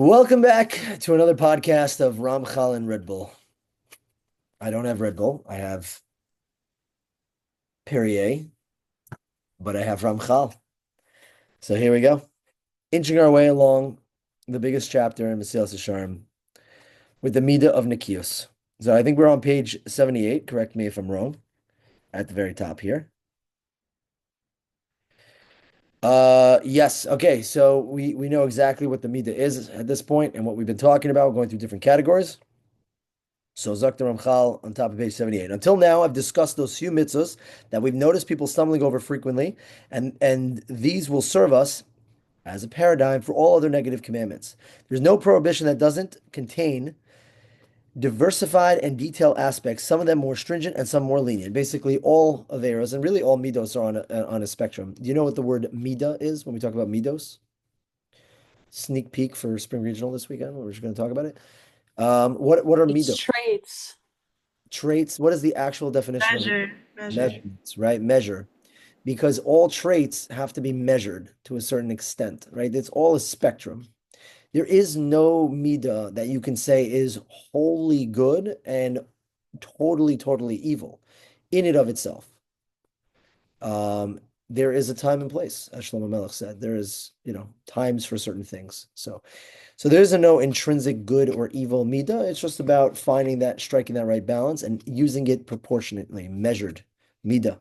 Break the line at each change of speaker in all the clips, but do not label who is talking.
Welcome back to another podcast of Ramchal and Red Bull. I don't have Red Bull. I have Perrier, but I have Ramchal. So here we go, inching our way along the biggest chapter in Mesilas Yesharim with the Midah of Nikios. So I think we're on page 78. Correct me if I'm wrong. At the very top here. Yes. Okay. So we know exactly what the Midah is at this point and what we've been talking about, going through different categories. So Zakta Ramchal on top of page 78. Until now, I've discussed those few mitzvahs that we've noticed people stumbling over frequently, and these will serve us as a paradigm for all other negative commandments. There's no prohibition that doesn't contain diversified and detailed aspects, some of them more stringent and some more lenient. Basically, all averos and really all midos are on a spectrum. Do you know what the word midah is when we talk about midos? Sneak peek for Spring Regional this weekend. We're just going to talk about it. What are
It's
midos?
traits.
Traits. What is the actual definition of
Measure.
measurements, right? Measure. Because all traits have to be measured to a certain extent, right? It's all a spectrum. There is no midah that you can say is wholly good and totally evil in and of itself. Um, there is a time and place, as Shlomo Melech said. There is, times for certain things. So there's a no intrinsic good or evil midah. It's just about finding that, striking that right balance and using it proportionately, measured midah.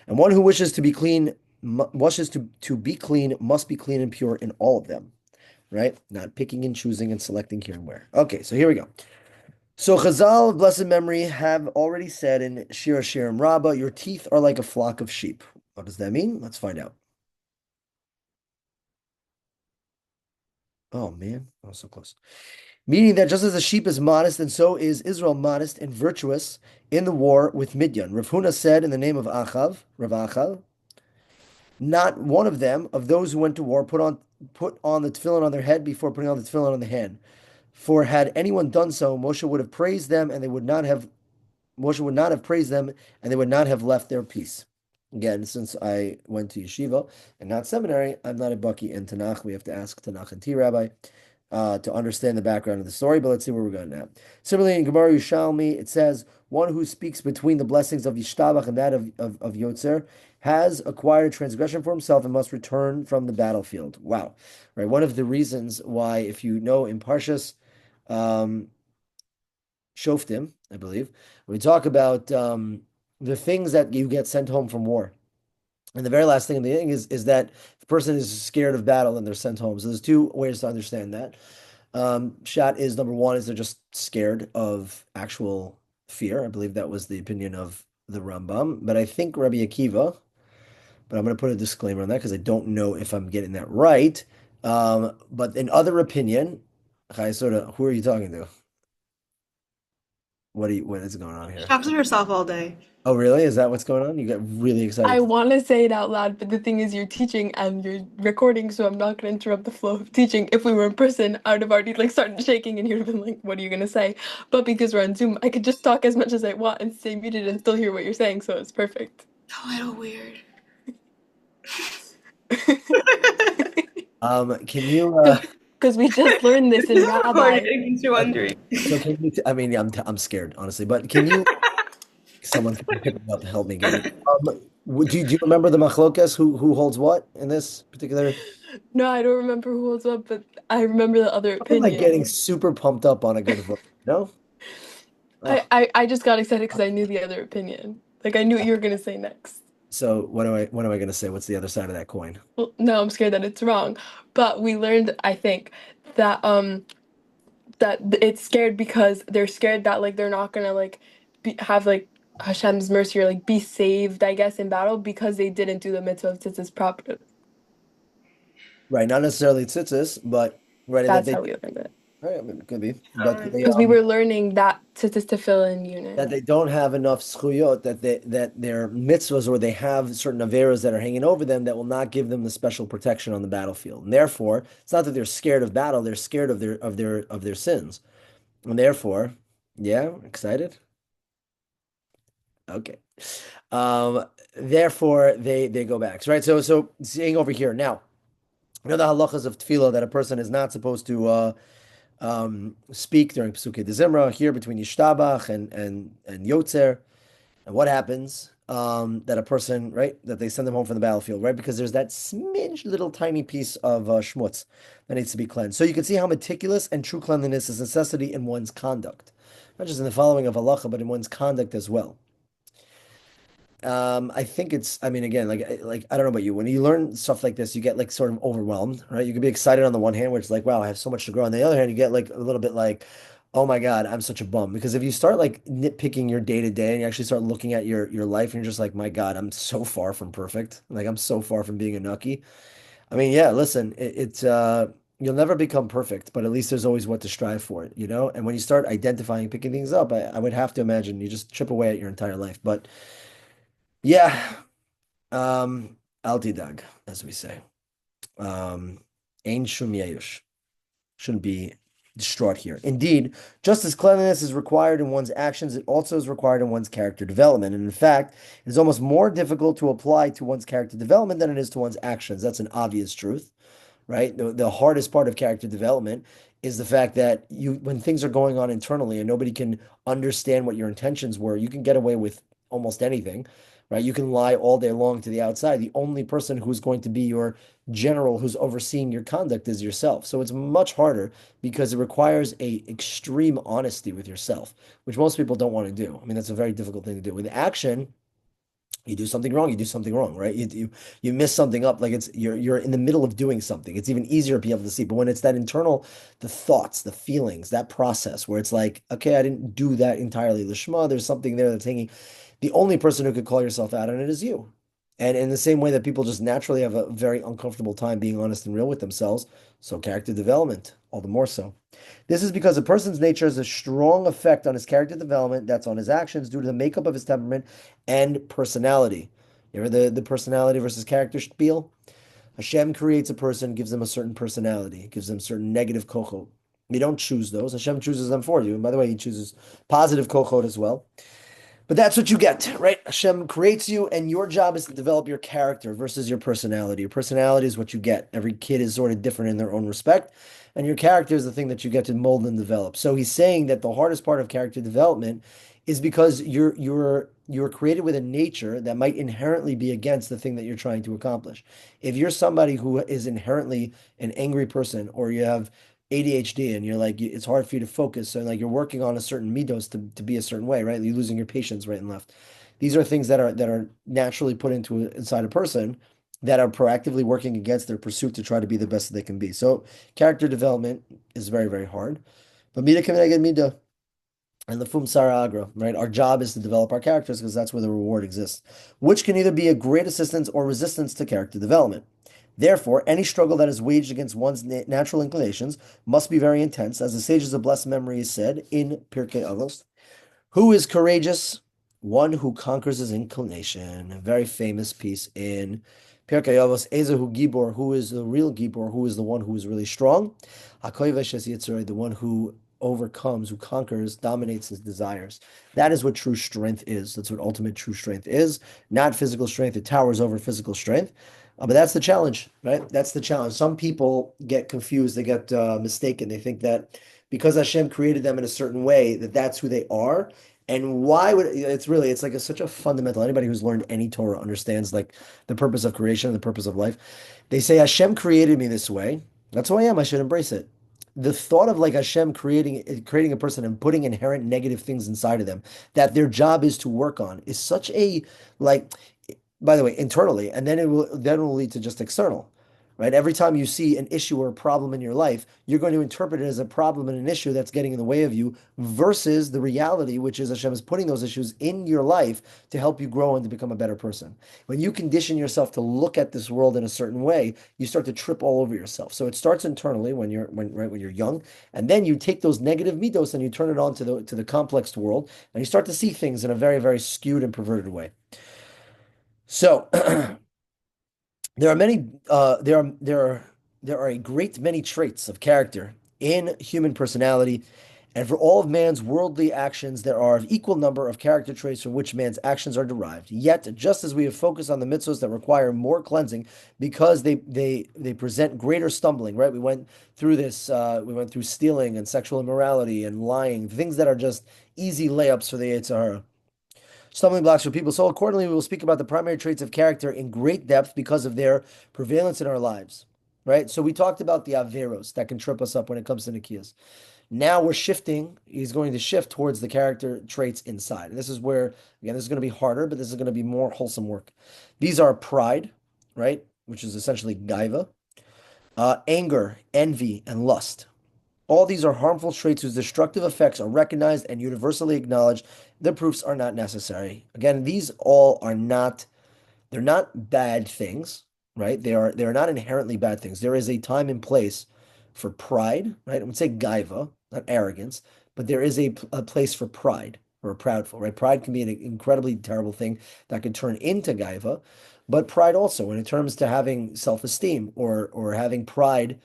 And one who wishes to be clean, wishes to be clean, must be clean and pure in all of them, right? Not picking and choosing and selecting here and where. Okay, so here we go. So Chazal of blessed memory have already said in Shir Shirim Rabbah, your teeth are like a flock of sheep. What does that mean? Let's find out. Oh man, I was so close. Meaning that just as a sheep is modest, and so is Israel modest and virtuous in the war with Midian. Rav Huna said in the name of Rav Achav, not one of them, of those who went to war, put on the tefillin on their head before putting on the tefillin on the hand. For had anyone done so, Moshe would have praised them, and they would not have Moshe would not have praised them, and they would not have left their peace. Again, since I went to yeshiva and not seminary, I'm not a baki in Tanakh. We have to ask Tanakh and T Rabbi to understand the background of the story, but let's see where we're going now. Similarly, in Gemara Yushalmi, it says, one who speaks between the blessings of Yishtabach and that of Yotzer has acquired transgression for himself and must return from the battlefield. Wow. Right. One of the reasons why, if you know in Parshas, um, Shoftim, I believe, we talk about the things that you get sent home from war. And the very last thing in the thing is that the person is scared of battle and they're sent home. So there's two ways to understand that. Shot is number one is they're just scared of actual fear. I believe that was the opinion of the Rambam. But I think Rabbi Akiva, but I'm going to put a disclaimer on that because I don't know if I'm getting that right. But in other opinion, who are you talking to? What is going on
She
here?
talks to herself all day.
Oh, really? Is that what's going on? You get really
I
excited.
want to say it out loud, but the thing is, you're teaching and you're recording, so I'm not going to interrupt the flow of teaching. If we were in person, I would have already like started shaking, and you'd have been like, "What are you going to say?" But because we're on Zoom, I could just talk as much as I want and stay muted and still hear what you're saying, so it's perfect.
A little weird.
Can you
Because we just learned this in
It's recorded
Rabbi.
in case you're
okay,
wondering.
so can you I mean, I'm scared, honestly, but can you someone can pick me up to help me get it. Do you remember the machlokas who holds what in this particular?
No, I don't remember who holds up, but I remember the other
I'm like getting
opinion.
super pumped up on a good vote, no?
I,
Oh.
I, I just got excited because I knew the other opinion. Like I knew what you were going to say next.
So what am I gonna say? What's the other side of that coin?
Well, no, I'm scared that it's wrong. But we learned, I think, that it's scared because they're scared that like they're not gonna like have like Hashem's mercy or like be saved, I guess, in battle because they didn't do the mitzvah of tzitzis properly.
Right, not necessarily tzitzis, but right that
That's
they
how we learned it.
right, I mean, it could be, but they
Because we were learning that tzitzis to fill in unit.
that they don't have enough schuyot, that their mitzvahs or they have certain averas that are hanging over them that will not give them the special protection on the battlefield. And therefore, it's not that they're scared of battle, they're scared of their sins. And therefore, yeah, excited? Okay. Therefore they go back. Right. So seeing over here now. You know the halachas of tefillah that a person is not supposed to speak during Pesukei de Zimra here between Yishtabach and Yotzer. And what happens? That a person, right, that they send them home from the battlefield, right? Because there's that smidge little tiny piece of schmutz that needs to be cleansed. So you can see how meticulous and true cleanliness is a necessity in one's conduct, not just in the following of halacha, but in one's conduct as well. I think it's, I mean, again, like I don't know about you. When you learn stuff like this, you get like sort of overwhelmed, right? You can be excited on the one hand, where it's like, wow, I have so much to grow. On the other hand, you get like a little bit like, oh my God, I'm such a bum. Because if you start like nitpicking your day to day and you actually start looking at your life and you're just like, my God, I'm so far from perfect. Like I'm so far from being a nucky. I mean, yeah, listen, you'll never become perfect, but at least there's always what to strive for, you know? And when you start identifying, picking things up, I would have to imagine you just chip away at your entire life. But yeah. Altidag, as we say. Ein shum yeyush. Shouldn't be distraught here. Indeed, just as cleanliness is required in one's actions, it also is required in one's character development. And in fact, it is almost more difficult to apply to one's character development than it is to one's actions. That's an obvious truth, right? The hardest part of character development is the fact that when things are going on internally and nobody can understand what your intentions were, you can get away with almost anything, right? You can lie all day long to the outside. The only person who's going to be your general who's overseeing your conduct is yourself. So it's much harder because it requires a extreme honesty with yourself, which most people don't want to do. I mean, that's a very difficult thing to do. With action, you do something wrong, you do something wrong, right? You miss something up, like you're in the middle of doing something. It's even easier to be able to see. But when it's that internal, the thoughts, the feelings, that process where it's like, okay, I didn't do that entirely. Lishma, there's something there that's hanging. The only person who could call yourself out on it is you. And in the same way that people just naturally have a very uncomfortable time being honest and real with themselves, so character development, all the more so. This is because a person's nature has a strong effect on his character development, that's on his actions, due to the makeup of his temperament and personality. You ever the personality versus character spiel? Hashem creates a person, gives them a certain personality, gives them certain negative kochot. You don't choose those. Hashem chooses them for you. And by the way, he chooses positive kochot as well. But that's what you get, right? Hashem creates you, and your job is to develop your character versus your personality. Your personality is what you get. Every kid is sort of different in their own respect, and your character is the thing that you get to mold and develop. So he's saying that the hardest part of character development is because you're created with a nature that might inherently be against the thing that you're trying to accomplish. If you're somebody who is inherently an angry person, or you have ADHD and you're like it's hard for you to focus, so like you're working on a certain midos to be a certain way, right? You're losing your patience right and left. These are things that are naturally put inside a person that are proactively working against their pursuit to try to be the best that they can be. So character development is very, very hard. But mida k'mineged mida and the fum sara agra, right? Our job is to develop our characters because that's where the reward exists, which can either be a great assistance or resistance to character development. Therefore, any struggle that is waged against one's natural inclinations must be very intense, as the sages of blessed memory said in Pirkei Avos. Who is courageous? One who conquers his inclination. A very famous piece in Pirkei Avos. Ezehu Gibor, who is the real Gibor, who is the one who is really strong. Hakoivesh es Yitzhak, the one who overcomes, who conquers, dominates his desires. That is what true strength is. That's what ultimate true strength is. Not physical strength. It towers over physical strength. But that's the challenge, right? That's the challenge. Some people get confused. They get mistaken. They think that because Hashem created them in a certain way, that that's who they are. And why would it's like such a fundamental. Anybody who's learned any Torah understands like the purpose of creation and the purpose of life. They say Hashem created me this way. That's who I am. I should embrace it. The thought of like Hashem creating a person and putting inherent negative things inside of them that their job is to work on is such a like, by the way, internally, and then it will lead to just external, right? Every time you see an issue or a problem in your life, you're going to interpret it as a problem and an issue that's getting in the way of you versus the reality, which is Hashem is putting those issues in your life to help you grow and to become a better person. When you condition yourself to look at this world in a certain way, you start to trip all over yourself. So it starts internally when you're young, and then you take those negative midos and you turn it on to the complex world, and you start to see things in a very, very skewed and perverted way. So there are many there are a great many traits of character in human personality, And for all of man's worldly actions, there are of equal number of character traits from which man's actions are derived. Yet, just as we have focused on the mitzvahs that require more cleansing because they present greater stumbling, right? We went through stealing and sexual immorality and lying, things that are just easy layups for the Yetzer, stumbling blocks for people. So accordingly, we will speak about the primary traits of character in great depth because of their prevalence in our lives. Right? So we talked about the Averos that can trip us up when it comes to Nikias. Now we're shifting. He's going to shift towards the character traits inside. And this is where, again, this is going to be harder, but this is going to be more wholesome work. These are pride, right? Which is essentially gaiva, anger, envy, and lust. All these are harmful traits whose destructive effects are recognized and universally acknowledged. The proofs are not necessary. Again, these all are not they're not bad things, right? They are not inherently bad things. There is a time and place for pride, right? I would say gaiva, not arrogance, but there is a place for pride or proudful, right? Pride can be an incredibly terrible thing that can turn into gaiva, but pride also, when it comes to having self-esteem or having pride,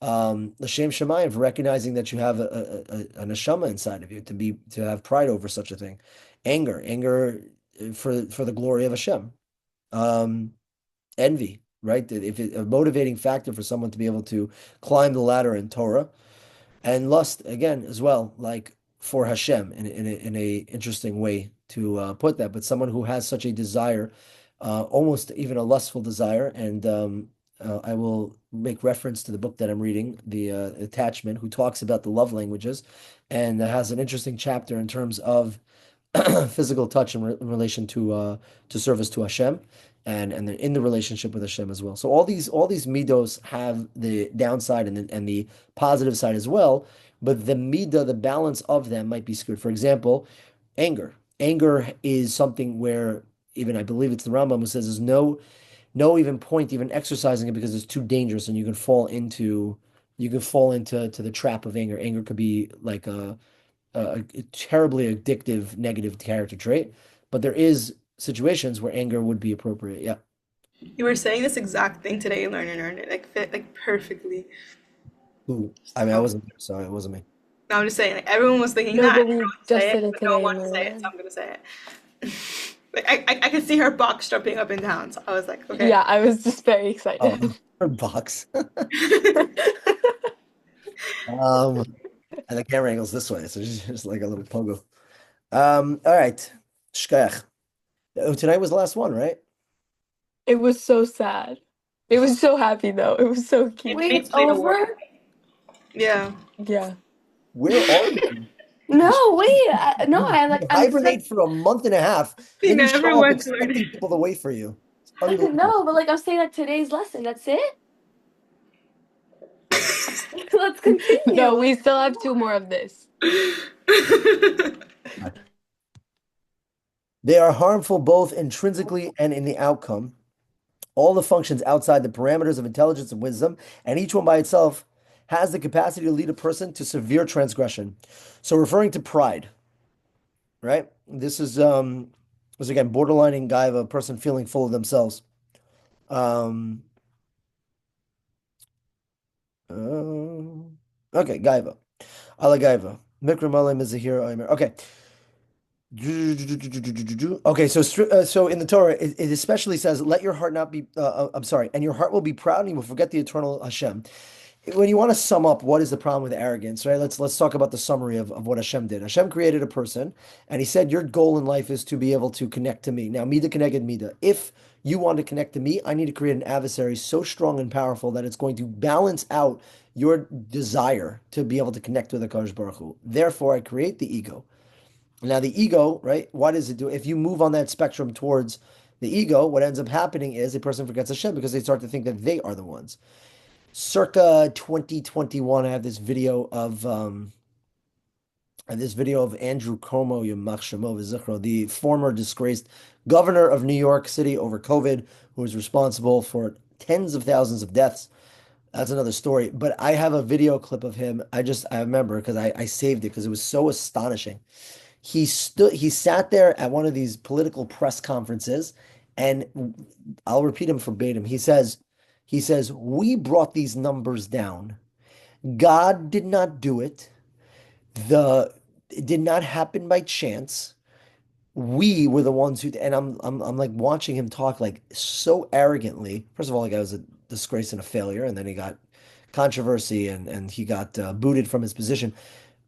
l'shem shamayim, for recognizing that you have a neshama inside of you, to have pride over such a thing. Anger for the glory of Hashem. Um, Envy, right? If a motivating factor for someone to be able to climb the ladder in Torah, and lust again as well, like for Hashem in a interesting way to put that. But someone who has such a desire, almost even a lustful desire, and I will make reference to the book that I'm reading, the Attachment, who talks about the love languages, and has an interesting chapter in terms of physical touch in relation to service to Hashem, and in the relationship with Hashem as well. So all these midos have the downside and the positive side as well, but the midah, the balance of them might be skewed. For example, anger. Anger is something where, even I believe it's the Rambam who says there's no even point even exercising it because it's too dangerous and you can fall into to the trap of anger. Anger could be like a terribly addictive negative character trait, but there is situations where anger would be appropriate. Yeah.
You were saying this exact thing today in Learn and Earn. It like fit like perfectly.
Ooh, I mean, I
So
wasn't there, so it wasn't me.
now I'm just saying, like everyone was thinking
No,
that,
but
and
we
everyone would
just
say
did
it,
it
but no
today
one
in
wanted to say it, so
Learn.
I'm gonna say it. Like I could see her box jumping up and down, so I was like, okay.
Yeah, I was just very
Oh,
excited.
her box. Um, and the camera angle's this way, so just like a little pogo. All right. Shkach. Oh, tonight was the last one, right?
It was so sad. It was so happy though. It was so
It
cute.
Wait,
made
it's
me aware.
over?
Yeah.
Yeah.
Where are you?
No, wait. No,
You,
I
you
like I'm
hibernate
stuck.
for a month and a half,
He
then you
never
show up
went to learn.
expecting people to wait for you. It's unbelievable.
No, but like I'm saying like today's lesson. That's it. Let's continue.
No, we
Let's
still
do
have two
more.
more of this.
They are harmful both intrinsically and in the outcome. All the functions outside the parameters of intelligence and wisdom, and each one by itself has the capacity to lead a person to severe transgression. So referring to pride, right? This again borderlining guy of a person feeling full of themselves. Um, okay, Gaiva. Ala Gaiva. Mikra Male Mizahir Omer. Okay. Okay, so in the Torah, it especially says, "Let your heart not be." I'm sorry, and your heart will be proud, and you will forget the eternal Hashem. When you want to sum up what is the problem with arrogance, right? Let's talk about the summary of what Hashem did. Hashem created a person, and He said, "Your goal in life is to be able to connect to me." Now, mida connected mida. If you want to connect to me, I need to create an adversary so strong and powerful that it's going to balance out your desire to be able to connect with the Kadosh Baruch Hu. Therefore, I create the ego. Now, the ego, right? What does it do? If you move on that spectrum towards the ego, what ends up happening is a person forgets Hashem because they start to think that they are the ones. Circa 2021, I have this video of Andrew Cuomo, Yamach Shemo v'Zichro, the former disgraced governor of New York City over COVID, who was responsible for tens of thousands of deaths. That's another story. But I have a video clip of him. I remember because I saved it because it was so astonishing. He sat there at one of these political press conferences, and I'll repeat him verbatim. He says, "We brought these numbers down. God did not do it. The it did not happen by chance. We were the ones who, and I'm like watching him talk like so arrogantly. First of all, the guy was a disgrace and a failure, and then he got controversy and he got booted from his position.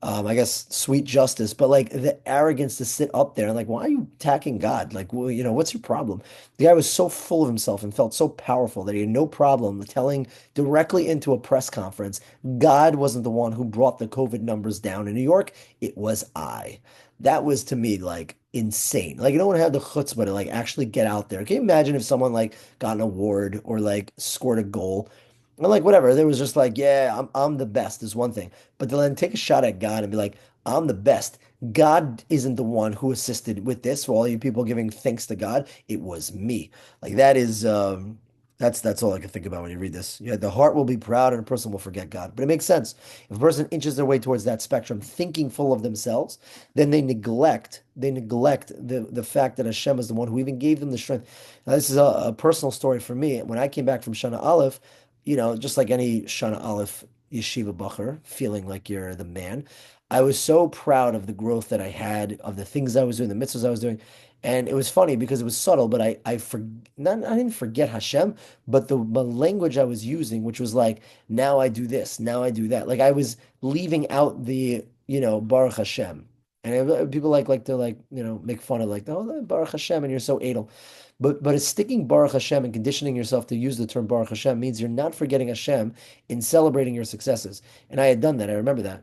I guess sweet justice, but like the arrogance to sit up there and like, why are you attacking God? Like, well, what's your problem? The guy was so full of himself and felt so powerful that he had no problem telling directly into a press conference, God wasn't the one who brought the COVID numbers down in New York. It was I. That was to me like insane. Like, you don't want to have the chutzpah to like actually get out there. Can you imagine if someone like got an award or like scored a goal? And like whatever, there was just like, yeah, I'm the best is one thing. But to then take a shot at God and be like, I'm the best. God isn't the one who assisted with this. For all you people giving thanks to God, it was me. Like that is that's all I can think about when you read this. Yeah, the heart will be proud and a person will forget God. But it makes sense. If a person inches their way towards that spectrum, thinking full of themselves, then they neglect the fact that Hashem is the one who even gave them the strength. Now, this is a personal story for me. When I came back from Shana Aleph, just like any Shana Aleph yeshiva bacher, feeling like you're the man. I was so proud of the growth that I had, of the things I was doing, the mitzvahs I was doing. And it was funny because it was subtle, but I didn't forget Hashem, but the language I was using, which was like, now I do this, now I do that. Like I was leaving out the, Baruch Hashem. And people like to like, make fun of like, oh, Baruch Hashem, and you're so idle. But it's sticking Baruch Hashem and conditioning yourself to use the term Baruch Hashem means you're not forgetting Hashem in celebrating your successes. And I had done that. I remember that.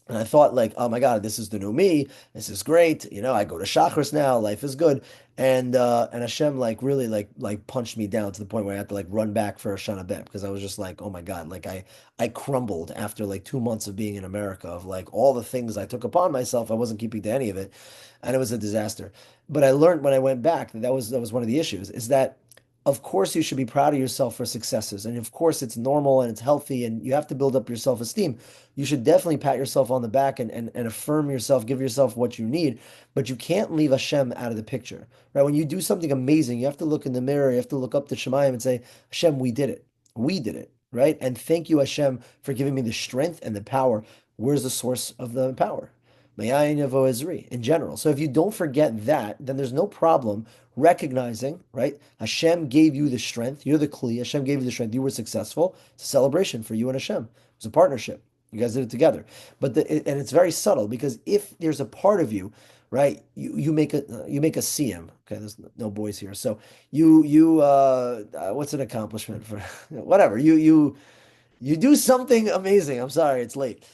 And I thought like, oh my God, this is the new me. This is great. I go to Shachris now. Life is good. And Hashem like really like punched me down to the point where I had to like run back for a Shana Bet because I was just like, oh my God, like I crumbled after like 2 months of being in America of like all the things I took upon myself. I wasn't keeping to any of it, and it was a disaster. But I learned when I went back that was one of the issues is that of course you should be proud of yourself for successes, and of course it's normal and it's healthy, and you have to build up your self-esteem. You should definitely pat yourself on the back and affirm yourself, give yourself what you need, but you can't leave Hashem out of the picture, right? When you do something amazing, you have to look in the mirror, you have to look up to Shemayim and say, Hashem, we did it. We did it, right? And thank you, Hashem, for giving me the strength and the power. Where's the source of the power? Mayayin Yavo Ezri in general. So if you don't forget that, then there's no problem recognizing, right? Hashem gave you the strength. You're the Kli. Hashem gave you the strength. You were successful. It's a celebration for you and Hashem. It was a partnership. You guys did it together. And it's very subtle because if there's a part of you, right, you make a CM. Okay, there's no boys here. So what's an accomplishment for whatever. You do something amazing. I'm sorry, it's late.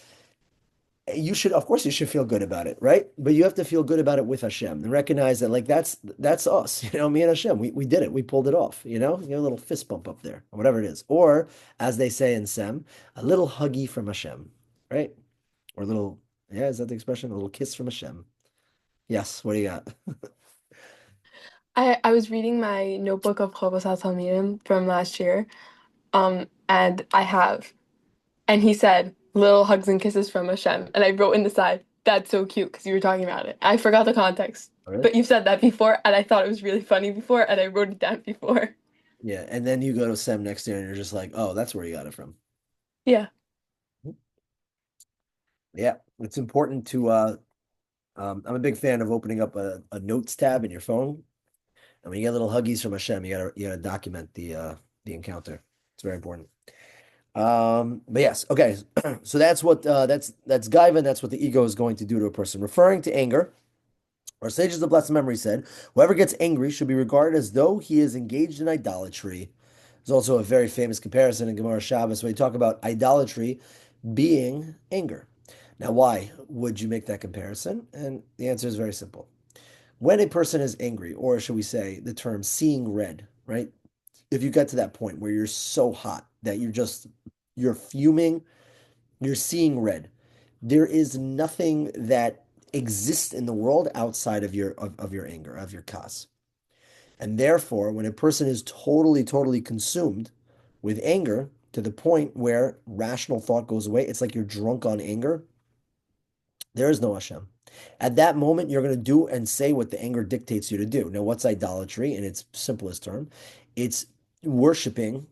Of course, you should feel good about it, right? But you have to feel good about it with Hashem and recognize that, like, that's us, me and Hashem. We did it. We pulled it off, you get a little fist bump up there, or whatever it is. Or, as they say in Sem, a little huggy from Hashem, right? Or a little, yeah, is that the expression? A little kiss from Hashem. Yes, what do you got?
I was reading my notebook of Chovos HaTalmidim from last year, and and he said, little hugs and kisses from Hashem. And I wrote in the side, that's so cute because you were talking about it. I forgot the context,
Really?
but you've said that before, and I thought it was really funny before, and I wrote it down before.
Yeah, and then you go to Sem next year and you're just like, oh, that's where you got it from.
Yeah.
Yeah, it's important to I'm a big fan of opening up a notes tab in your phone. And when you get little huggies from Hashem, you gotta document the encounter. It's very important. But yes, okay. So that's what that's Gaiva, and that's what the ego is going to do to a person. Referring to anger, our sages of blessed memory said, whoever gets angry should be regarded as though he is engaged in idolatry. There's also a very famous comparison in Gemara Shabbos where you talk about idolatry being anger. Now, why would you make that comparison? And the answer is very simple. When a person is angry, or should we say the term seeing red, right? If you get to that point where you're so hot that you're fuming, you're seeing red. There is nothing that exists in the world outside of your anger, of your kas. And therefore, when a person is totally, totally consumed with anger to the point where rational thought goes away, it's like you're drunk on anger. There is no Hashem. At that moment, you're going to do and say what the anger dictates you to do. Now, what's idolatry in its simplest term? It's worshiping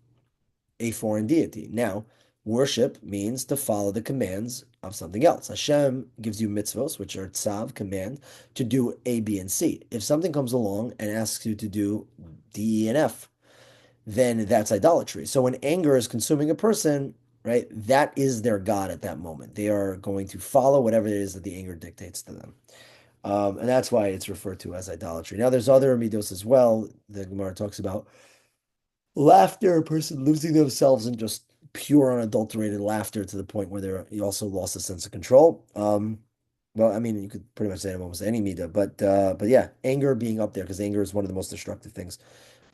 a foreign deity. Now, Worship means to follow the commands of something else. Hashem gives you mitzvos, which are tzav, command, to do A, B, and C. If something comes along and asks you to do D, E, and F, then that's idolatry. So when anger is consuming a person, right, that is their God at that moment. They are going to follow whatever it is that the anger dictates to them. And that's why it's referred to as idolatry. Now, there's other midos as well. The Gemara talks about laughter, a person losing themselves in just pure unadulterated laughter to the point where they also lost a sense of control. Well, I mean, you could pretty much say it almost any midah, but yeah, anger being up there because anger is one of the most destructive things.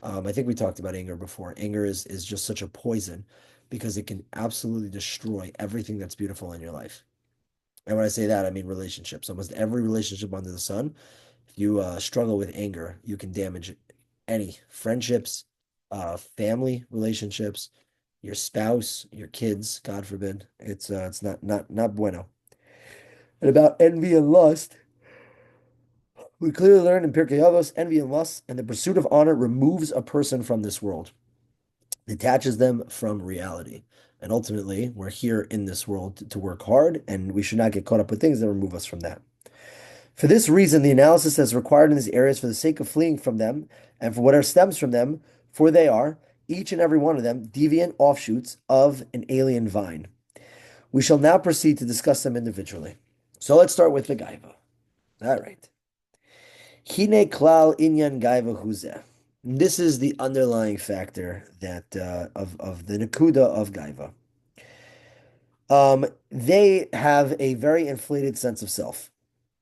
I think we talked about anger before. Anger is just such a poison because it can absolutely destroy everything that's beautiful in your life. And when I say that, I mean relationships. Almost every relationship under the sun, if you struggle with anger, you can damage any friendships, family relationships, your spouse, your kids, God forbid. It's not bueno. And about envy and lust, we clearly learn in Pirkei Avos, envy and lust and the pursuit of honor removes a person from this world, detaches them from reality. And ultimately, we're here in this world to work hard, and we should not get caught up with things that remove us from that. For this reason, the analysis that's required in these areas for the sake of fleeing from them and for whatever stems from them, for they are, each and every one of them, deviant offshoots of an alien vine. We shall now proceed to discuss them individually. So let's start with the gaiva. All right. Hine klal inyan gaiva huzeh. This is the underlying factor that of the nakuda of gaiva. They have a very inflated sense of self.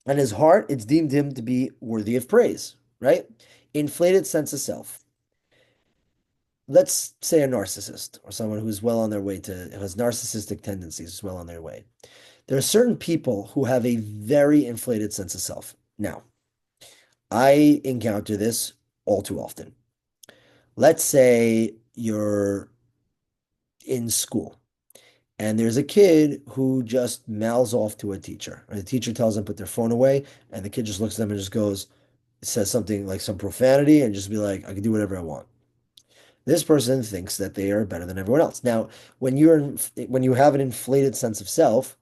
And his heart, it's deemed him to be worthy of praise, right? Inflated sense of self. Let's say a narcissist or someone who's well on their way has narcissistic tendencies, is well on their way. There are certain people who have a very inflated sense of self. Now, I encounter this all too often. Let's say you're in school and there's a kid who just mouths off to a teacher. And the teacher tells them to put their phone away, and the kid just looks at them and just says something like some profanity and just be like, I can do whatever I want. This person thinks that they are better than everyone else. Now, when you have an inflated sense of self,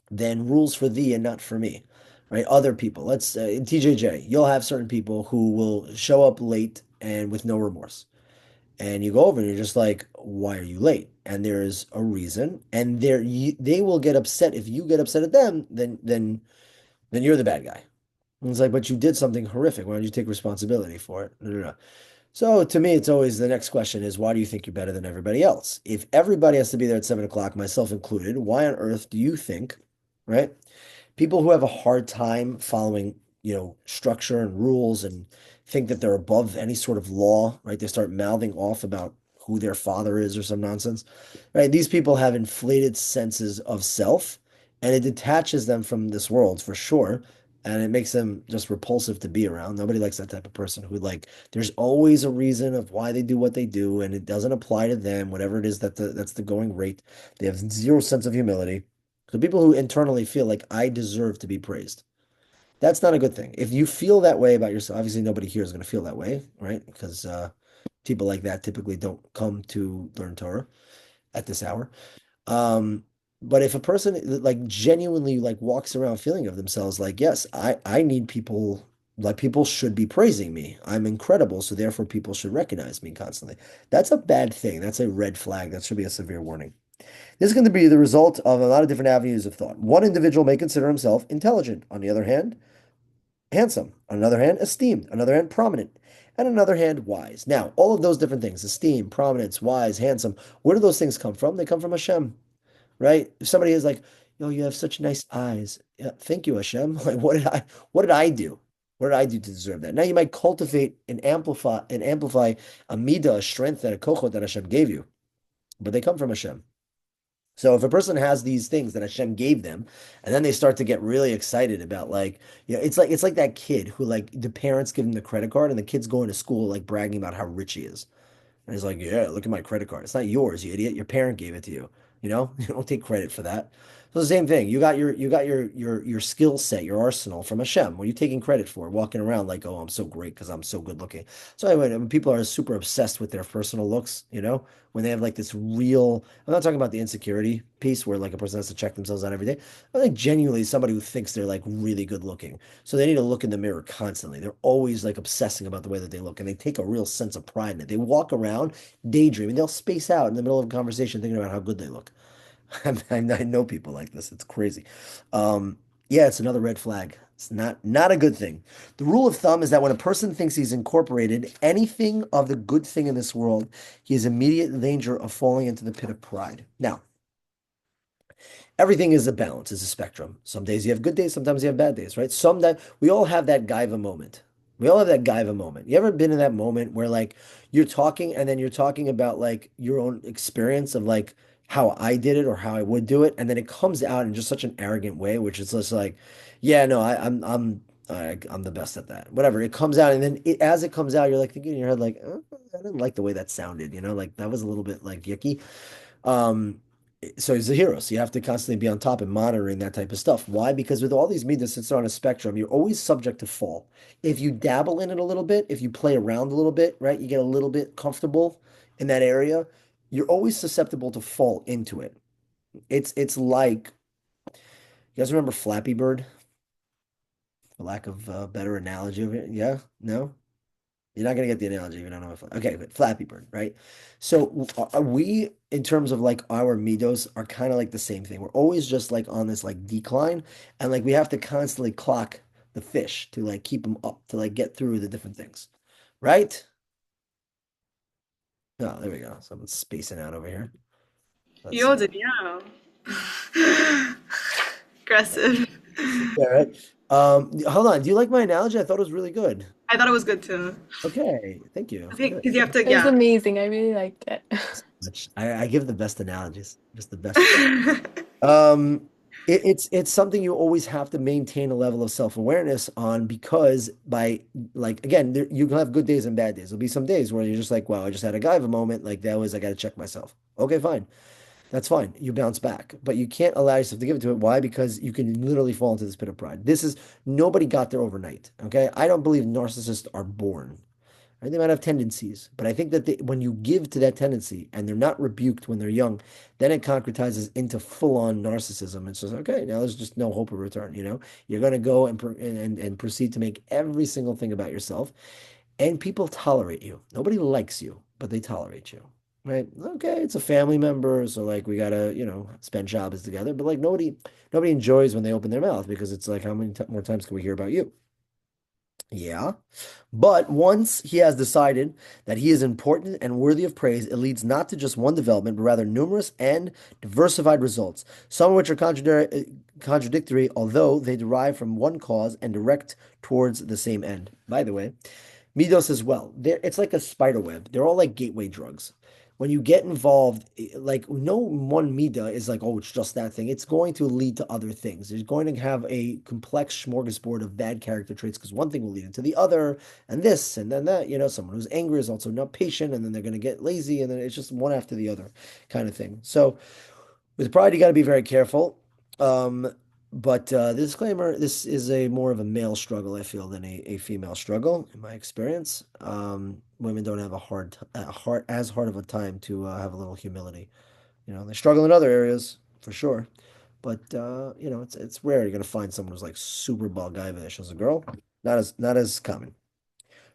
then rules for thee and not for me, right? Other people. Let's in TJJ, you'll have certain people who will show up late and with no remorse. And you go over and you're just like, why are you late? And there's a reason. And they will get upset. If you get upset at them, then you're the bad guy. And it's like, but you did something horrific. Why don't you take responsibility for it? No, no, no. So to me, it's always the next question is, why do you think you're better than everybody else? If everybody has to be there at 7 o'clock, myself included, why on earth do you think, right? People who have a hard time following, structure and rules and think that they're above any sort of law, right? They start mouthing off about who their father is or some nonsense, right? These people have inflated senses of self, and it detaches them from this world for sure. And it makes them just repulsive to be around. Nobody likes that type of person who there's always a reason of why they do what they do, and it doesn't apply to them, whatever it is that's the going rate. They have zero sense of humility. So people who internally feel like I deserve to be praised, that's not a good thing. If you feel that way about yourself, obviously nobody here is going to feel that way, right? Because people like that typically don't come to learn Torah at this hour. But if a person genuinely walks around feeling of themselves like, yes, I need people, like people should be praising me. I'm incredible, so therefore people should recognize me constantly. That's a bad thing. That's a red flag. That should be a severe warning. This is going to be the result of a lot of different avenues of thought. One individual may consider himself intelligent. On the other hand, handsome. On another hand, esteemed. On another hand, prominent. And on another hand, wise. Now, all of those different things, esteem, prominence, wise, handsome, where do those things come from? They come from Hashem, right? If somebody is like, you have such nice eyes. Yeah, thank you, Hashem. Like, what did I do? What did I do to deserve that? Now you might cultivate and amplify a midah, a strength, and a kochot that Hashem gave you, but they come from Hashem. So if a person has these things that Hashem gave them, and then they start to get really excited about it's like that kid who the parents give him the credit card and the kid's going to school bragging about how rich he is. And he's like, yeah, look at my credit card. It's not yours, you idiot. Your parent gave it to you. You don't take credit for that. So the same thing. You got your skill set, your arsenal from Hashem. What are you taking credit for? Walking around like, oh, I'm so great because I'm so good looking. So anyway, when people are super obsessed with their personal looks, when they have like this real, I'm not talking about the insecurity piece where like a person has to check themselves out every day. I think genuinely somebody who thinks they're like really good looking. So they need to look in the mirror constantly. They're always like obsessing about the way that they look and they take a real sense of pride in it. They walk around daydreaming. They'll space out in the middle of a conversation thinking about how good they look. I know people like this. It's crazy. Yeah, it's another red flag. It's not a good thing. The rule of thumb is that when a person thinks he's incorporated anything of the good thing in this world, he is in immediate danger of falling into the pit of pride. Now, everything is a balance, is a spectrum. Some days you have good days, sometimes you have bad days, right? Some that we all have that gaiva moment. We all have that gaiva moment. You ever been in that moment where like you're talking and then you're talking about like your own experience of like how I did it or how I would do it, and then it comes out in just such an arrogant way, which is just like, yeah, no, I'm the best at that. Whatever. It comes out, and then as it comes out, you're like thinking in your head, like, I didn't like the way that sounded, like that was a little bit like yucky. Um, so he's a hero. So you have to constantly be on top and monitoring that type of stuff. Why? Because with all these midas, it's on a spectrum. You're always subject to fall. If you dabble in it a little bit, if you play around a little bit, right, you get a little bit comfortable in that area, you're always susceptible to fall into it. It's like, you guys remember Flappy Bird, for lack of a better analogy of it? Yeah? No? You're not gonna get the analogy if you don't know what. Okay, but Flappy Bird, right? So are we, in terms of like our midos, are kind of like the same thing. We're always just like on this like decline, and like we have to constantly clock the fish to like keep them up to like get through the different things, right? Oh, there we go. Someone's spacing out over here. Let's see.
Yo, Danielle. Aggressive.
Yeah, right. Hold on. Do you like my analogy? I thought it was really good.
I thought it was good too.
Okay, thank you.
I think
Good.
because you have to,
It was
yeah.
amazing. I really liked it.
I give the best analogies, just the best. Um, it's something you always have to maintain a level of self-awareness on because by like again, you can have good days and bad days. There'll be some days where you're just like, wow, I just had a guy of a moment. Like that was I got to check myself. Okay, fine. That's fine. You bounce back, but you can't allow yourself to give it to it. Why? Because you can literally fall into this pit of pride. This is nobody got there overnight. Okay, I don't believe narcissists are born. Right? They might have tendencies, but I think that when you give to that tendency and they're not rebuked when they're young, then it concretizes into full-on narcissism. It's just okay. Now there's just no hope of return. You're going to go and proceed to make every single thing about yourself, and people tolerate you. Nobody likes you, but they tolerate you. Right? Okay, it's a family member, so like we gotta, spend Shabbos together. But like nobody enjoys when they open their mouth because it's like, how many more times can we hear about you? Yeah. But once he has decided that he is important and worthy of praise, it leads not to just one development, but rather numerous and diversified results, some of which are contradictory, although they derive from one cause and direct towards the same end. By the way, Midos as well. It's like a spider web. They're all like gateway drugs. When you get involved, like no one Mida is like, oh, it's just that thing. It's going to lead to other things. There's going to have a complex smorgasbord of bad character traits because one thing will lead into the other, and this, and then that. Someone who's angry is also not patient, and then they're going to get lazy, and then it's just one after the other kind of thing. So with pride, you got to be very careful. But disclaimer, this is a more of a male struggle, I feel, than a female struggle, in my experience. Women don't have as hard of a time to have a little humility. They struggle in other areas for sure, but it's rare you're gonna find someone who's like super balgaivish as a girl. Not as common.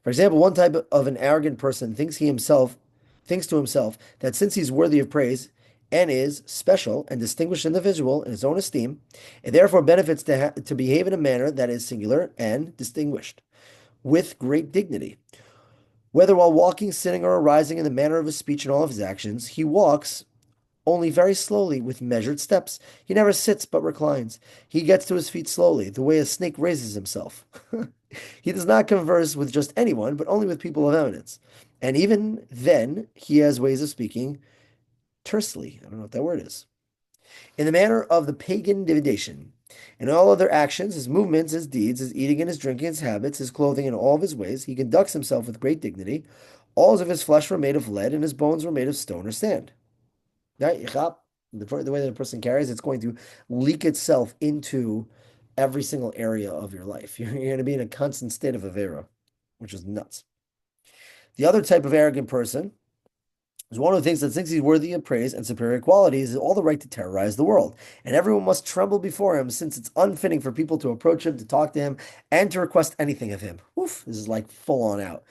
For example, one type of an arrogant person thinks to himself that since he's worthy of praise and is special and distinguished individual in his own esteem, it therefore benefits to behave in a manner that is singular and distinguished, with great dignity. Whether while walking, sitting, or arising in the manner of his speech and all of his actions, he walks only very slowly with measured steps. He never sits but reclines. He gets to his feet slowly, the way a snake raises himself. He does not converse with just anyone, but only with people of eminence. And even then, he has ways of speaking tersely. I don't know what that word is. In the manner of the pagan divination. In all other actions, his movements, his deeds, his eating and his drinking, his habits, his clothing, and all of his ways, he conducts himself with great dignity. All of his flesh were made of lead, and his bones were made of stone or sand. Right? the way that a person carries, it's going to leak itself into every single area of your life. You're going to be in a constant state of avera, which is nuts. The other type of arrogant person is one who thinks he's worthy of praise and superior qualities has all the right to terrorize the world, and everyone must tremble before him, since it's unfitting for people to approach him, to talk to him, and to request anything of him. Oof, this is like full on out.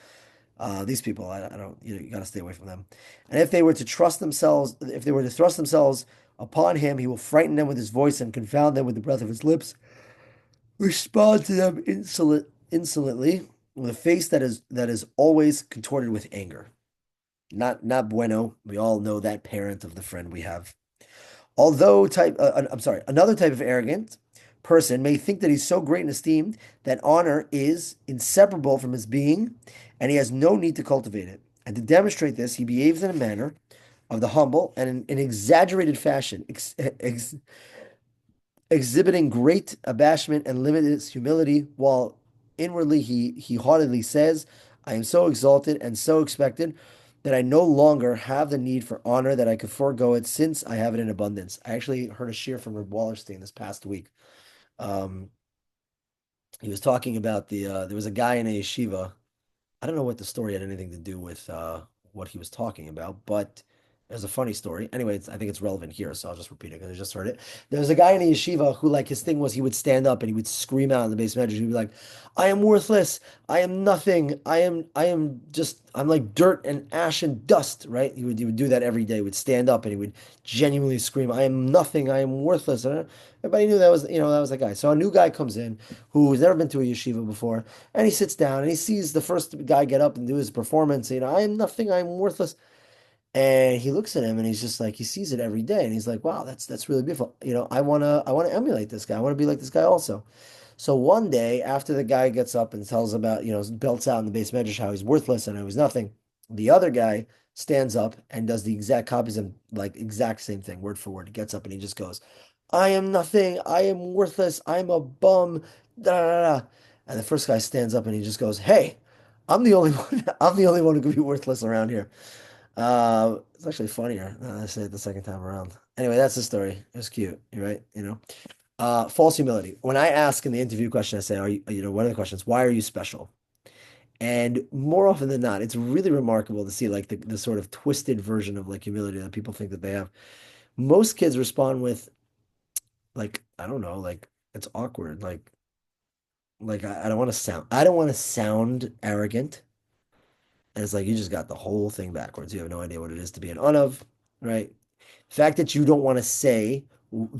These people, I don't, you got to stay away from them. And if they were to thrust themselves upon him, he will frighten them with his voice and confound them with the breath of his lips. Respond to them insolently, with a face that is always contorted with anger. Not bueno. We all know that parent of the friend we have. Another type of arrogant person may think that he's so great and esteemed that honor is inseparable from his being, and he has no need to cultivate it. And to demonstrate this, he behaves in a manner of the humble and in an exaggerated fashion, exhibiting great abashment and limitless humility, while inwardly he haughtily says, I am so exalted and so expected that I no longer have the need for honor, that I could forego it since I have it in abundance. I actually heard a shir from Reb Wallerstein this past week. Um, he was talking about there was a guy in a yeshiva. I don't know what the story had anything to do with what he was talking about, but it was a funny story. Anyway, I think it's relevant here, so I'll just repeat it because I just heard it. There was a guy in a yeshiva who, like, his thing was he would stand up and he would scream out in the base medrash. He'd be like, "I am worthless. I am nothing. I'm like dirt and ash and dust." Right? He would do that every day. He would stand up and he would genuinely scream, "I am nothing. I am worthless." And everybody knew that was that guy. So a new guy comes in who's never been to a yeshiva before, and he sits down and he sees the first guy get up and do his performance. I am nothing. I am worthless. And he looks at him and he's just like, he sees it every day and he's like, wow, that's really beautiful. I wanna emulate this guy. I want to be like this guy also. So one day after the guy gets up and tells about, belts out in the base medrash how he's worthless and I was nothing, the other guy stands up and does the exact copies of like exact same thing, word for word. He gets up and he just goes, I am nothing, I am worthless, I'm a bum, da da da. Da." And the first guy stands up and he just goes, hey, I'm the only one, I'm the only one who could be worthless around here. It's actually funnier. I say it the second time around. Anyway, that's the story. It was cute. You're right. False humility. When I ask in the interview question, I say, one of the questions, why are you special? And more often than not, it's really remarkable to see like the sort of twisted version of like humility that people think that they have. Most kids respond with like, I don't know, like it's awkward. Like I don't want to sound arrogant. And it's like you just got the whole thing backwards. You have no idea what it is to be an unav, right? The fact that you don't want to say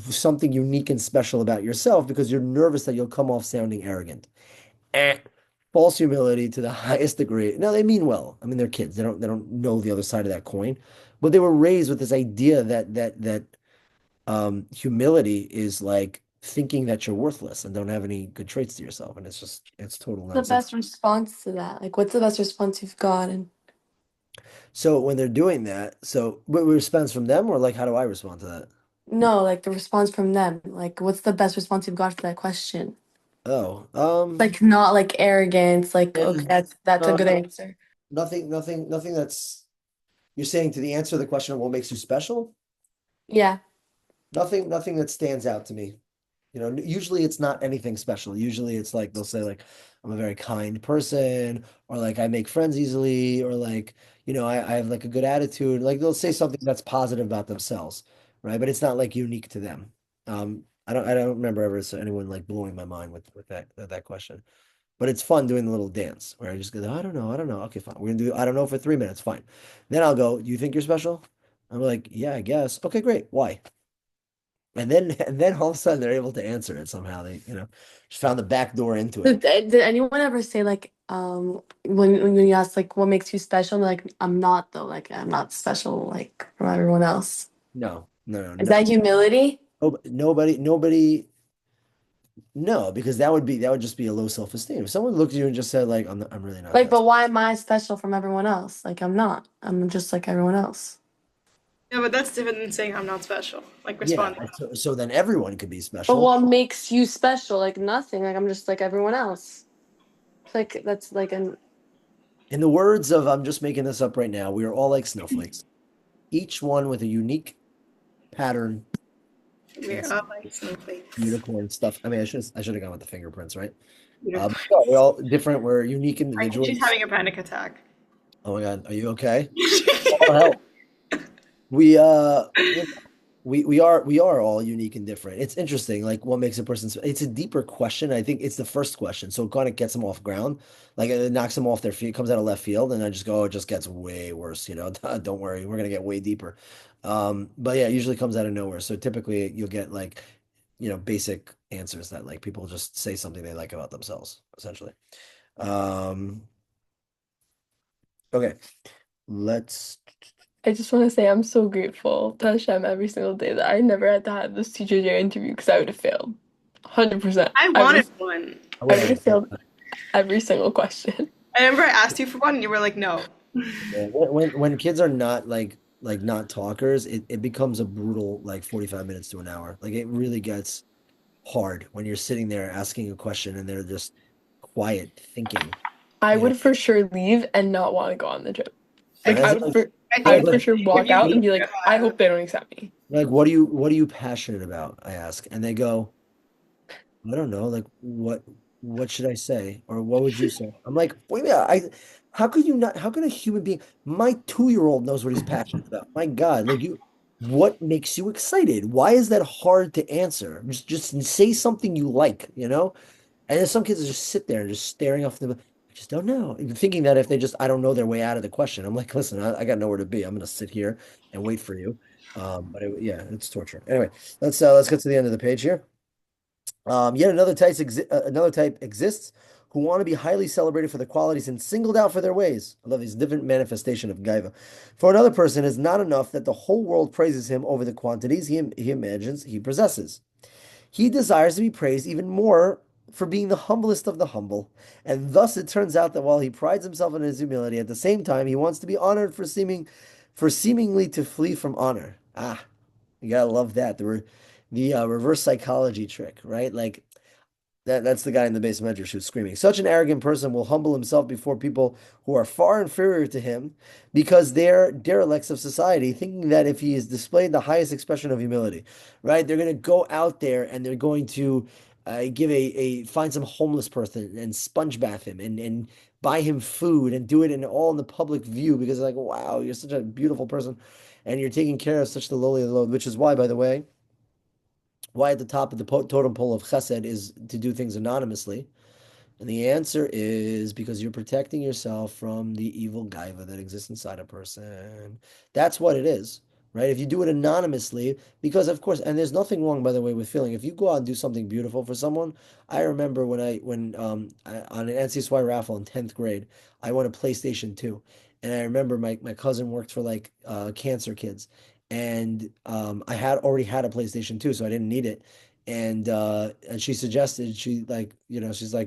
something unique and special about yourself because you're nervous that you'll come off sounding arrogant. Eh. False humility to the highest degree. Now they mean well. I mean they're kids. They don't know the other side of that coin, but they were raised with this idea that humility is like thinking that you're worthless and don't have any good traits to yourself, and it's total
The
nonsense.
best response to that? Like, what's the best response you've gotten?
So when they're doing that, so what response from them, or like how do I respond to that?
No, like the response from them. Like, what's the best response you've got for that question?
Oh,
Like, not like arrogance. Like,
yeah,
okay, that's a
no,
good answer.
nothing that's you're saying to the answer to the question of what makes you special?
Yeah.
Nothing that stands out to me. Usually it's not anything special. Usually it's like they'll say like I'm a very kind person, or like I make friends easily, or like, I have like a good attitude. Like they'll say something that's positive about themselves, right? But it's not like unique to them. I don't remember ever anyone like blowing my mind with that question. But it's fun doing the little dance where I just go, I don't know, I don't know. Okay, fine. We're gonna do I don't know for 3 minutes, fine. Then I'll go, do you think you're special? I'm like, yeah, I guess. Okay, great. Why? And then all of a sudden they're able to answer it somehow. They, just found the back door into it.
Did anyone ever say like when you ask like what makes you special? And they're like, I'm not though. Like, I'm not special like from everyone else.
No, no, no,
Is
no.
that humility?
Nobody. No, because that would just be a low self-esteem. If someone looked at you and just said like, I'm really not
Like,
that.
but why am I special from everyone else? Like, I'm not. I'm just like everyone else.
Yeah, but that's different than saying I'm not special. Like
Yeah.
responding.
So then everyone could be
But
special.
what makes you special? Like nothing. Like I'm just like everyone else. It's like that's like an
In the words of, I'm just making this up right now, we are all like snowflakes, each one with a unique pattern and
We're all like snowflakes.
unicorn stuff. I mean, I should have gone with the fingerprints, right?
Beautiful.
But no, we're all different. We're unique
I think she's
individuals.
having a panic attack.
Oh my God, are you okay? Oh hell, we we are all unique and different. It's interesting, like what makes a person. It's a deeper question. I think it's the first question, so it kind of gets them off ground, like it knocks them off their feet, comes out of left field, and I just go, oh, it just gets way worse. Don't worry, we're gonna get way deeper. But yeah, it usually comes out of nowhere. So typically, you'll get like, basic answers that like people just say something they like about themselves, essentially. Um, okay, let's.
I just want to say I'm so grateful to Hashem every single day that I never had to have this TJJ interview because I would have failed. 100%.
I wanted one.
I
I
would
would
have.
have failed every single question.
I remember I asked you for one and you were like, no.
Yeah, when kids are not like not talkers, it becomes a brutal like 45 minutes to an hour. Like it really gets hard when you're sitting there asking a question and they're just quiet thinking,
I
you know.
would for sure leave and not want to go on the trip.
And
Like
that's
I
like,
would for
I
I
like,
think
would for sure
if
walk
you
out
leave
and be
a
like, I
while,
hope they don't accept me.
what are you passionate about? I ask, and they go, I don't know, like what should I say? Or what would you say? I'm like, wait a minute, how could you not, how can a human being, my 2-year-old knows what he's passionate about. My God, like what makes you excited? Why is that hard to answer? Just say something you like. And then some kids just sit there and just staring off the, I just don't know. Thinking that if they just, I don't know their way out of the question. I'm like, listen, I got nowhere to be. I'm gonna sit here and wait for you. Yeah, it's torture. Anyway, let's get to the end of the page here. Yet another type exists who want to be highly celebrated for their qualities and singled out for their ways. I love these different manifestation of gaiva. For another person, it's not enough that the whole world praises him over the quantities he imagines he possesses. He desires to be praised even more for being the humblest of the humble, and thus it turns out that while he prides himself on his humility, at the same time he wants to be honored for seemingly to flee from honor. Ah, you gotta love that. The reverse psychology trick, right? Like that's the guy in the base measure who's screaming. Such an arrogant person will humble himself before people who are far inferior to him because they're derelicts of society, thinking that if he is displayed the highest expression of humility, right, they're going to go out there and they're going to find some homeless person and sponge bath him and buy him food and do it in all in the public view because like, wow, you're such a beautiful person and you're taking care of such the lowly of the low, which is why, by the way, why at the top of the totem pole of chesed is to do things anonymously. And the answer is because you're protecting yourself from the evil gaiva that exists inside a person. That's what it is, right? If you do it anonymously, because of course, and there's nothing wrong, by the way, with feeling. If you go out and do something beautiful for someone, I remember on an NCSY raffle in 10th grade, I won a PlayStation 2. And I remember my cousin worked for like cancer kids. And I had already had a PlayStation 2, so I didn't need it and she suggested she's like,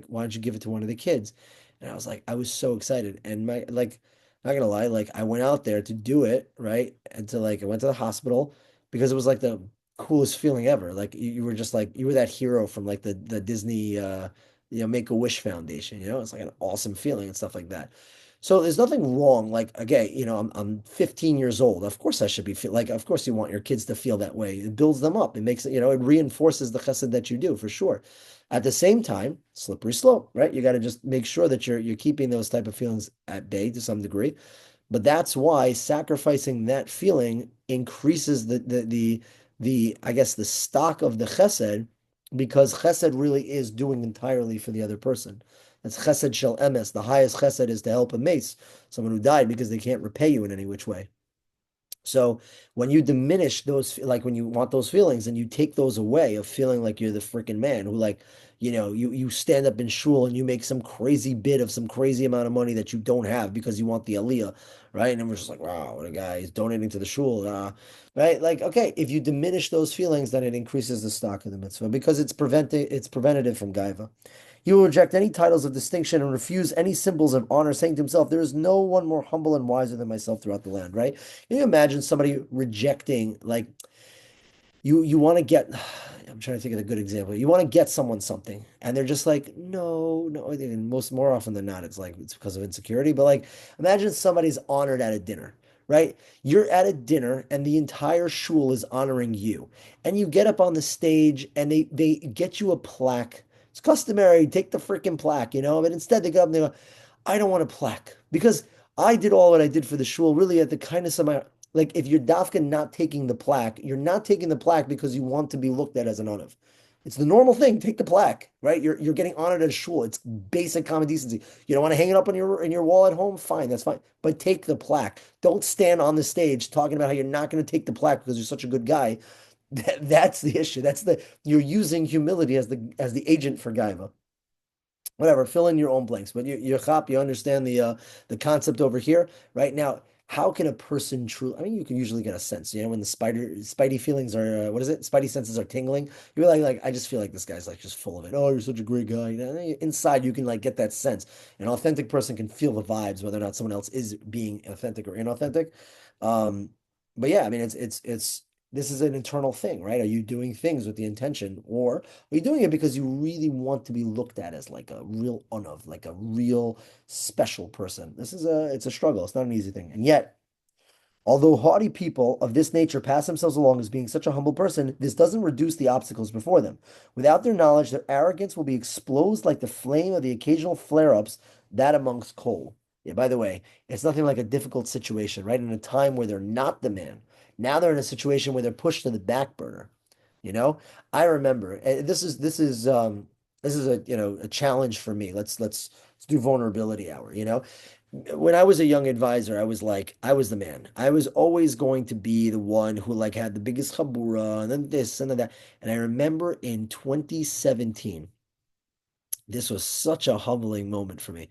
why don't you give it to one of the kids? And I was like, I was so excited. And my like not gonna lie, like I went out there to do it, right? And to like I went to the hospital because it was like the coolest feeling ever. Like you were just like you were that hero from like the Disney Make-A-Wish Foundation, it's like an awesome feeling and stuff like that. So there's nothing wrong. Like again, I'm 15 years old. Of course I should be feel like. Of course you want your kids to feel that way. It builds them up. It makes it. It reinforces the chesed that you do for sure. At the same time, slippery slope, right? You got to just make sure that you're keeping those type of feelings at bay to some degree. But that's why sacrificing that feeling increases the I guess the stock of the chesed because chesed really is doing entirely for the other person. That's chesed shel emes. The highest chesed is to help a mace, someone who died because they can't repay you in any which way. So when you diminish those, like when you want those feelings and you take those away of feeling like you're the freaking man who like, you stand up in shul and you make some crazy bid of some crazy amount of money that you don't have because you want the aliyah, right? And everyone's just like, wow, what a guy, he's donating to the shul, right? Like, okay, if you diminish those feelings, then it increases the stock of the mitzvah because it's preventative from gaiva. He will reject any titles of distinction and refuse any symbols of honor, saying to himself, there is no one more humble and wiser than myself throughout the land, right? Can you imagine somebody rejecting, like, you want to get, I'm trying to think of a good example. You want to get someone something, and they're just like, no, no. And more often than not, it's like, it's because of insecurity. But like, imagine somebody's honored at a dinner, right? You're at a dinner and the entire shul is honoring you. And you get up on the stage and they get you a plaque. It's customary, take the freaking plaque, but instead they go up and they go, I don't want a plaque because I did all what I did for the shul really at the kindness of my like if you're dafka not taking the plaque, you're not taking the plaque because you want to be looked at as an onav. It's the normal thing. Take the plaque, right? You're getting honored at shul. It's basic common decency. You don't want to hang it up on your wall at home? Fine, that's fine. But take the plaque. Don't stand on the stage talking about how you're not going to take the plaque because you're such a good guy. That's the issue. You're using humility as the agent for gaiva. Whatever, fill in your own blanks. But you're chap, you understand the concept over here, right? Now, how can a person truly, I mean, you can usually get a sense, when the spidey feelings are, what is it? Spidey senses are tingling. You're like, I just feel like this guy's like just full of it. Oh, you're such a great guy. Inside, you can like get that sense. An authentic person can feel the vibes, whether or not someone else is being authentic or inauthentic. Um, but yeah, I mean, this is an internal thing, right? Are you doing things with the intention, or are you doing it because you really want to be looked at as like a real unav, like a real special person? It's a struggle. It's not an easy thing. And yet, although haughty people of this nature pass themselves along as being such a humble person, this doesn't reduce the obstacles before them. Without their knowledge, their arrogance will be exposed like the flame of the occasional flare-ups that amongst coal. Yeah, by the way, it's nothing like a difficult situation, right? In a time where they're not the man. Now they're in a situation where they're pushed to the back burner. You know, I remember this is a challenge for me. Let's do vulnerability hour, when I was a young advisor, I was like, I was the man. I was always going to be the one who like had the biggest chabura and then this and then that. And I remember in 2017, this was such a humbling moment for me,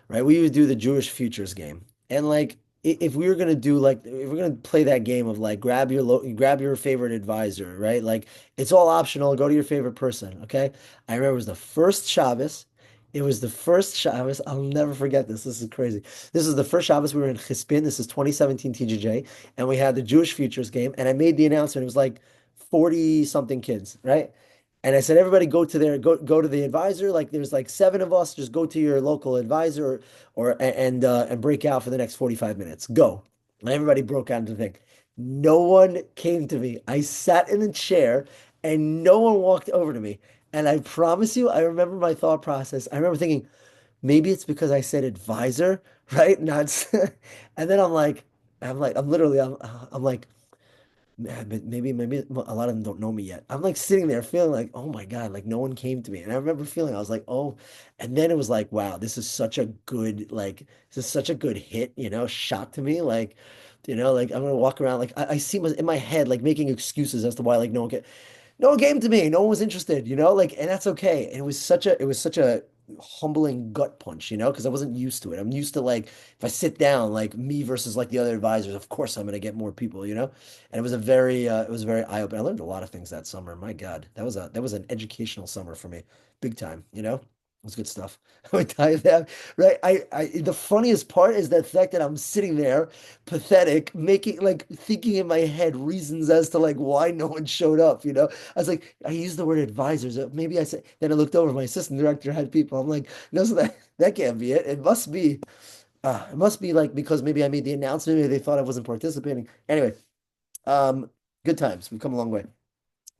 right? We would do the Jewish futures game. And like if we were gonna do like if we're gonna play that game of like grab your favorite advisor, right? Like it's all optional. Go to your favorite person, okay? I remember it was the first Shabbos. It was the first Shabbos. I'll never forget this. This is crazy. This is the first Shabbos we were in Chispin. This is 2017 TJJ, and we had the Jewish futures game. And I made the announcement. It was like 40 something kids, right? And I said, everybody go to the advisor. Like there's like seven of us. Just go to your local advisor and break out for the next 45 minutes. Go. And everybody broke out into the thing. No one came to me. I sat in a chair and no one walked over to me. And I promise you, I remember my thought process. I remember thinking, maybe it's because I said advisor, right? Not, and then I'm like, man, but maybe a lot of them don't know me yet. I'm like sitting there feeling like, oh my God, like no one came to me. And I remember feeling, I was like, oh, and then it was like, wow, this is such a good hit, shot to me. Like I'm gonna walk around, like I see in my head, like making excuses as to why like no one came to me. No one was interested, like, and that's okay. And it was such a humbling gut punch, because I wasn't used to it. I'm used to like if I sit down, like me versus like the other advisors, of course I'm gonna get more people. And it was very eye-opening. I learned a lot of things that summer. My God, that was an educational summer for me, big time. It was good stuff. I would tell you that, right? The funniest part is the fact that I'm sitting there, pathetic, making like thinking in my head reasons as to like why no one showed up. I was like, I used the word advisors. Maybe I said. Then I looked over. My assistant director had people. I'm like, no, so that can't be it. It must be like because maybe I made the announcement. Maybe they thought I wasn't participating. Anyway, um, good times. We've come a long way.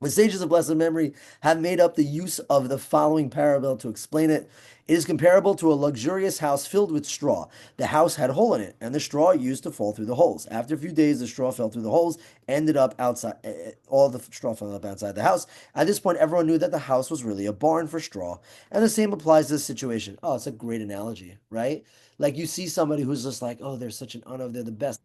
The sages of blessed memory have made up the use of the following parable to explain it. It is comparable to a luxurious house filled with straw. The house had a hole in it, and the straw used to fall through the holes. After a few days, the straw fell through the holes, ended up outside. All the straw fell up outside the house. At this point, everyone knew that the house was really a barn for straw. And the same applies to this situation. Oh, it's a great analogy, right? Like you see somebody who's just like, oh, they're such an honor, they're the best.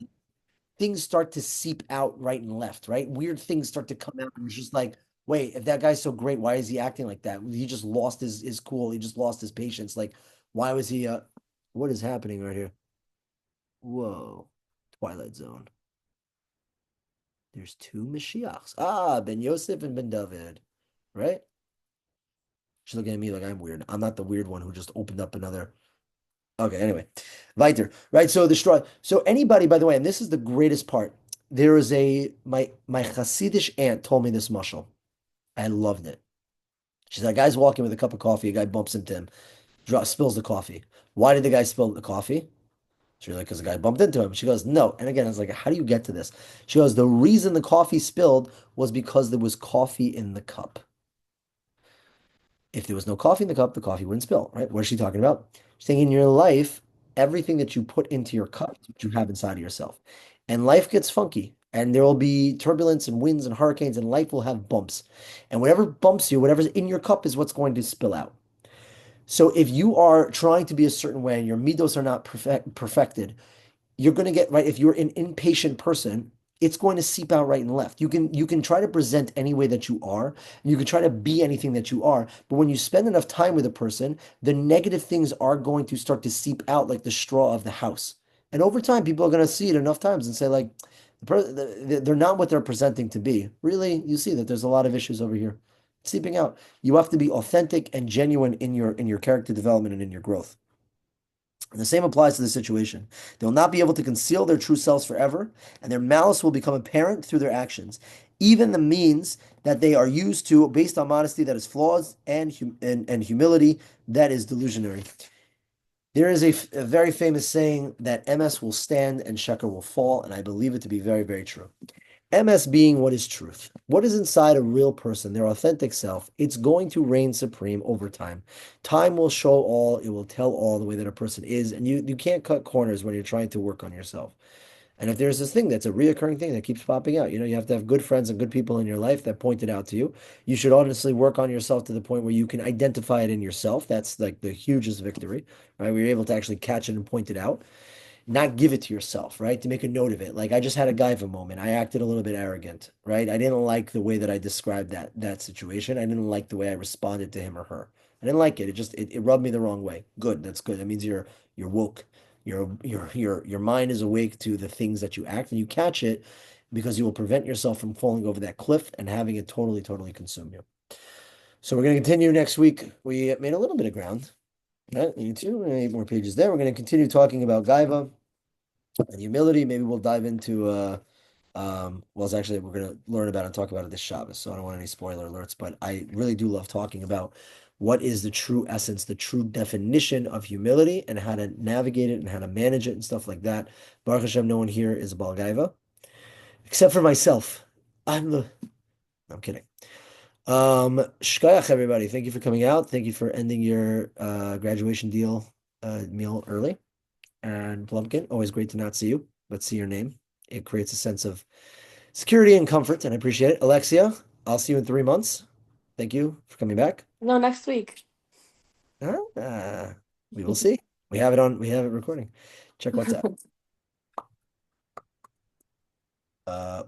Things start to seep out right and left, right? Weird things start to come out. And it's just like, wait, if that guy's so great, why is he acting like that? He just lost his cool. He just lost his patience. Like, why was he what is happening right here? Whoa. Twilight Zone. There's two Mashiachs. Ah, Ben Yosef and Ben David. Right? She's looking at me like I'm weird. I'm not the weird one who just opened up another. Okay, anyway. Weiter. Right? So the straw. So anybody, by the way, and this is the greatest part. There is my Hasidish aunt told me this mushal. I loved it. She said, a guy's walking with a cup of coffee, a guy bumps into him, spills the coffee. Why did the guy spill the coffee? She's like, because the guy bumped into him. She goes, no. And again, I was like, how do you get to this? She goes, the reason the coffee spilled was because there was coffee in the cup. If there was no coffee in the cup, the coffee wouldn't spill, right? What is she talking about? She's saying in your life, everything that you put into your cup is what you have inside of yourself. And life gets funky, and there will be turbulence and winds and hurricanes, and life will have bumps. And whatever bumps you, whatever's in your cup is what's going to spill out. So if you are trying to be a certain way and your midos are not perfected, you're going to get right. If you're an impatient person, it's going to seep out right and left. You can try to present any way that you are. You can try to be anything that you are. But when you spend enough time with a person, the negative things are going to start to seep out like the straw of the house. And over time, people are going to see it enough times and say like, they're not what they're presenting to be. Really, you see that there's a lot of issues over here seeping out. You have to be authentic and genuine in your character development and in your growth. And the same applies to the situation. They will not be able to conceal their true selves forever, and their malice will become apparent through their actions. Even the means that they are used to, based on modesty that is flaws and humility that is delusionary. There is a very famous saying that MS will stand and Sheker will fall, and I believe it to be very, very true. MS being what is truth. What is inside a real person, their authentic self, it's going to reign supreme over time. Time will show all, it will tell all the way that a person is, and you can't cut corners when you're trying to work on yourself. And if there's this thing that's a reoccurring thing that keeps popping out, you have to have good friends and good people in your life that point it out to you. You should honestly work on yourself to the point where you can identify it in yourself. That's like the hugest victory, right? Where you're able to actually catch it and point it out, not give it to yourself, right? To make a note of it. Like I just had a gaiva moment. I acted a little bit arrogant, right? I didn't like the way that I described that situation. I didn't like the way I responded to him or her. I didn't like it. It rubbed me the wrong way. Good. That's good. That means you're woke. Your mind is awake to the things that you act and you catch it because you will prevent yourself from falling over that cliff and having it totally, totally consume you. So we're going to continue next week. We made a little bit of ground. Right? You too. 8 more pages there. We're going to continue talking about gaiva and humility. Maybe we'll dive into well, it's actually we're gonna learn about it and talk about it this Shabbos, so I don't want any spoiler alerts, but I really do love talking about what is the true essence, the true definition of humility and how to navigate it and how to manage it and stuff like that. Baruch Hashem, no one here is a Baal Gaiva, except for myself. No, I'm kidding. Shkayach, everybody. Thank you for coming out. Thank you for ending your graduation deal meal early. And Plumpkin, always great to not see you, but see your name. It creates a sense of security and comfort, and I appreciate it. Alexia, I'll see you in 3 months. Thank you for coming back.
No, next week.
We will see. We have it recording. Check WhatsApp.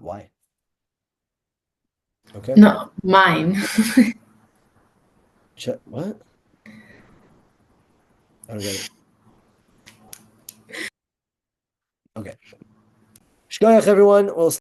Why? Okay.
No, mine.
Check what? I don't get it. Okay. Shkoyach, everyone. We'll